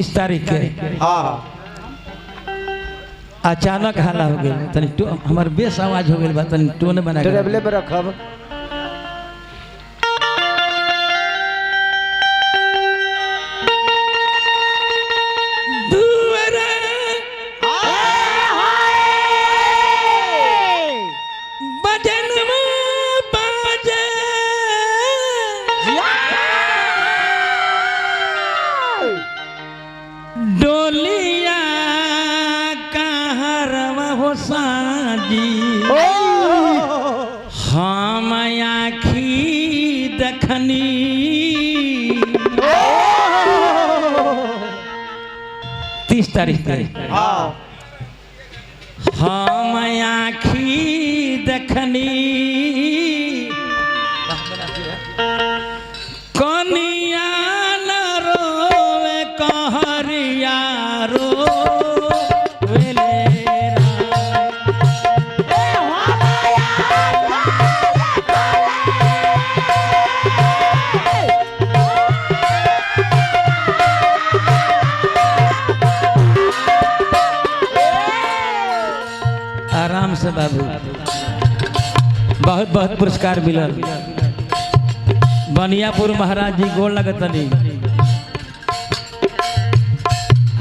30 तारीख के हाँ अचानक हाला हो गई तनी हमार बेस आवाज हो गई बा तनी टोन बना के टेबल पे रखब डोलिया कहरवा हो साजी हम आखी दखनी 30 तारीख के हम आखी दखनी कनिया न रोवे कहरिया रो आराम से बाबू बहुत बहुत पुरस्कार मिलल बनियापुर महाराज जी गोल लगतनी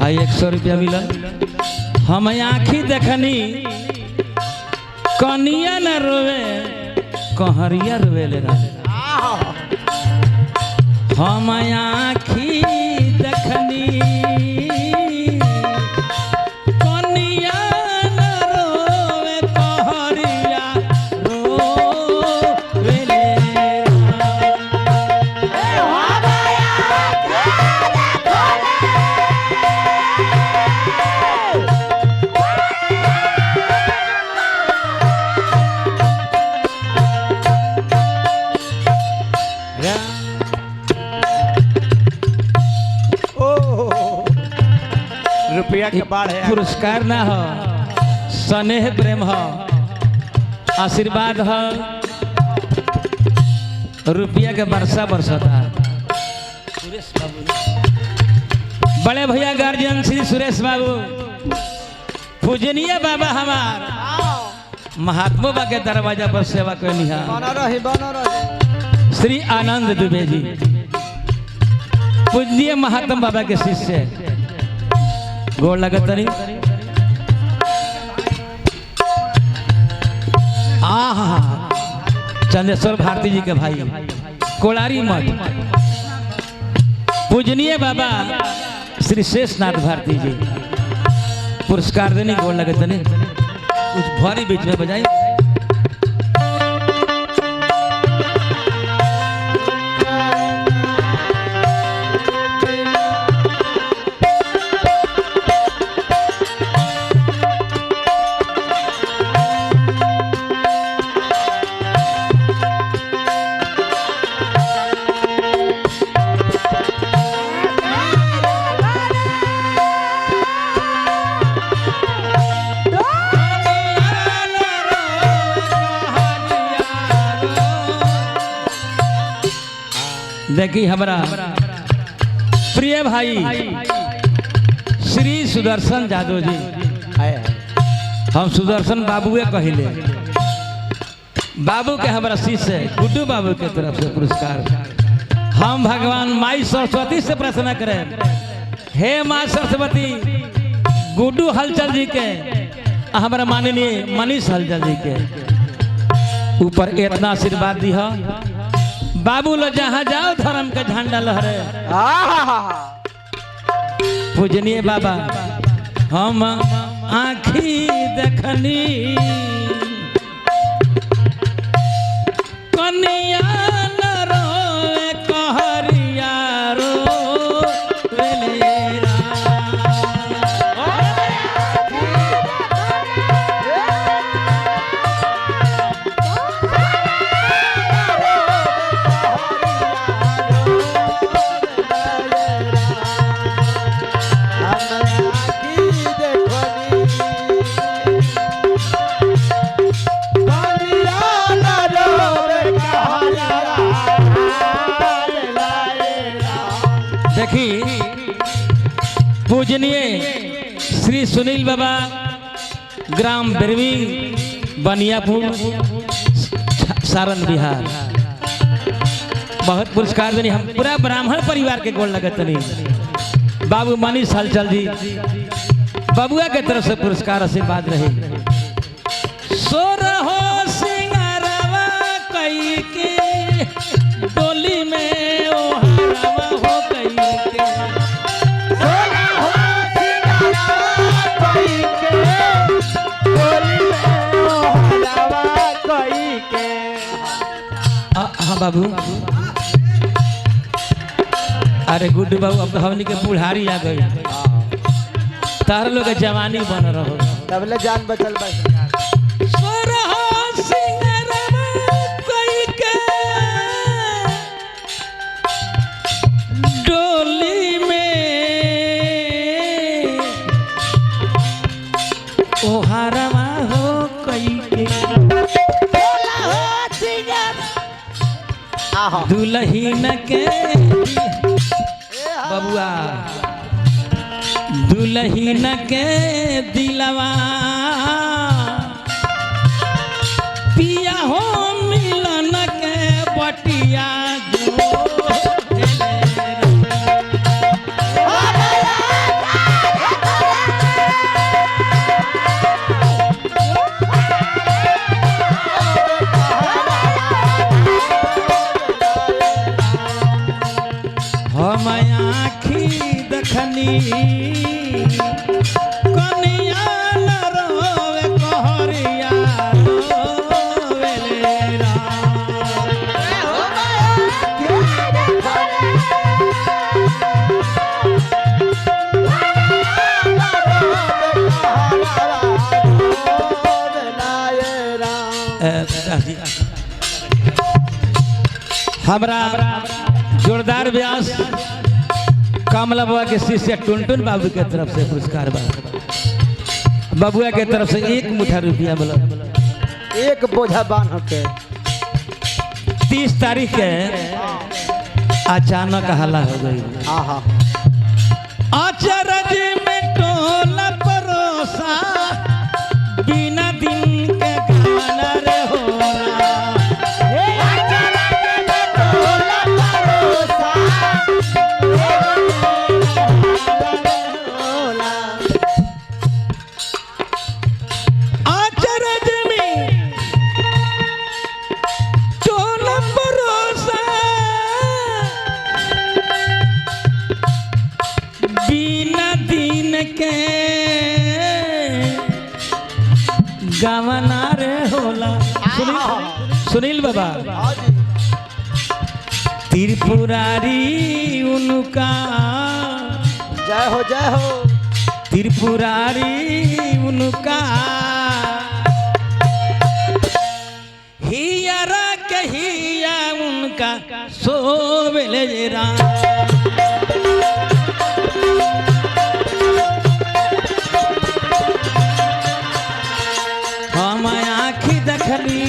हाई 100 रुपया मिलल हम आँखी देखनी कनिया न रोवे कहरिया रोवे ले हम आँखी देखनी रुपया के बाढ़ है पुरस्कार ना हो स्नेह प्रेम हो आशीर्वाद हो रुपया के वर्षा बरसता सुरेश बाबू बड़े भैया गार्जियन श्री सुरेश बाबू पूजनीय बाबा हमार महात्मा बा के दरवाजा पर सेवा करनी श्री आनंद दुबे जी पूजनीय महात्मा बाबा के शिष्य गोड़ लगत नहीं चंदेश्वर भारती जी के भाई कोलारी मठ पूजनीय बाबा श्री शेषनाथ भारती जी पुरस्कार देने गोड़ लगत नहीं कुछ भारी बीच में बजाई देखी हमारा प्रिय भाई श्री सुदर्शन जादव जी हम सुदर्शन बाबूए कहले बाबू के हमारा शिष्य गुड्डू बाबू के तरफ से पुरस्कार हम भगवान माई सरस्वती से प्रार्थना करें हे माँ सरस्वती गुड्डू हलचल जी के हमारा माननीय मनीष हलचल जी के ऊपर इतना आशीर्वाद दी बाबू लो जहाँ जाओ धर्म का झंडा लहरे पूजनीय बाबा हम आँखी देखनी कनिया न रोए कहरिया रो पूजनीय श्री सुनील बाबा ग्राम बिरवी बनियापुर सारण बिहार बहुत पुरस्कार देनी। हम पूरा ब्राह्मण परिवार के गोल लगत नहीं। बाबू मनीष हलचल जी बबुआ के तरफ से पुरस्कार आशीर्वाद रहे। सोरहो सिंगारवा कई के डोली में ओहरवा हो कई के सोरहो सिंगारवा कई के डोली में ओहरवा कई के। हाँ बाबू अरे गुड्डू बाबू अब तो हमनी के बुढ़ारी आ गई तार लोग जवानी बन रहो तबले जान बचल बस डोली में ओहारवा हो कई के दुल्हन के बबुआ दुल्हन के दिलवा पिया हो मिलन के बटिया हम आँखी दखनी कनिया न रोवे कहरिया रोवे ले हमरा जोरदार व्यास कमला बाबा के शिष्य टुनटुन बाबू के तरफ से पुरस्कार बा। बबुआ के तरफ से 1 मुठा रुपया मिला। एक बोझा बांध के 30 तारीख के अचानक हल्ला हो गई। अचरज में टोला परोसा बिना दिन के गाना रे हो गवना रे होला। सुनील बाबा त्रिपुरारी उनका जय हो त्रिपुरारी उनका हियरा के हिया उनका सोवेले राम हम आँखी दखली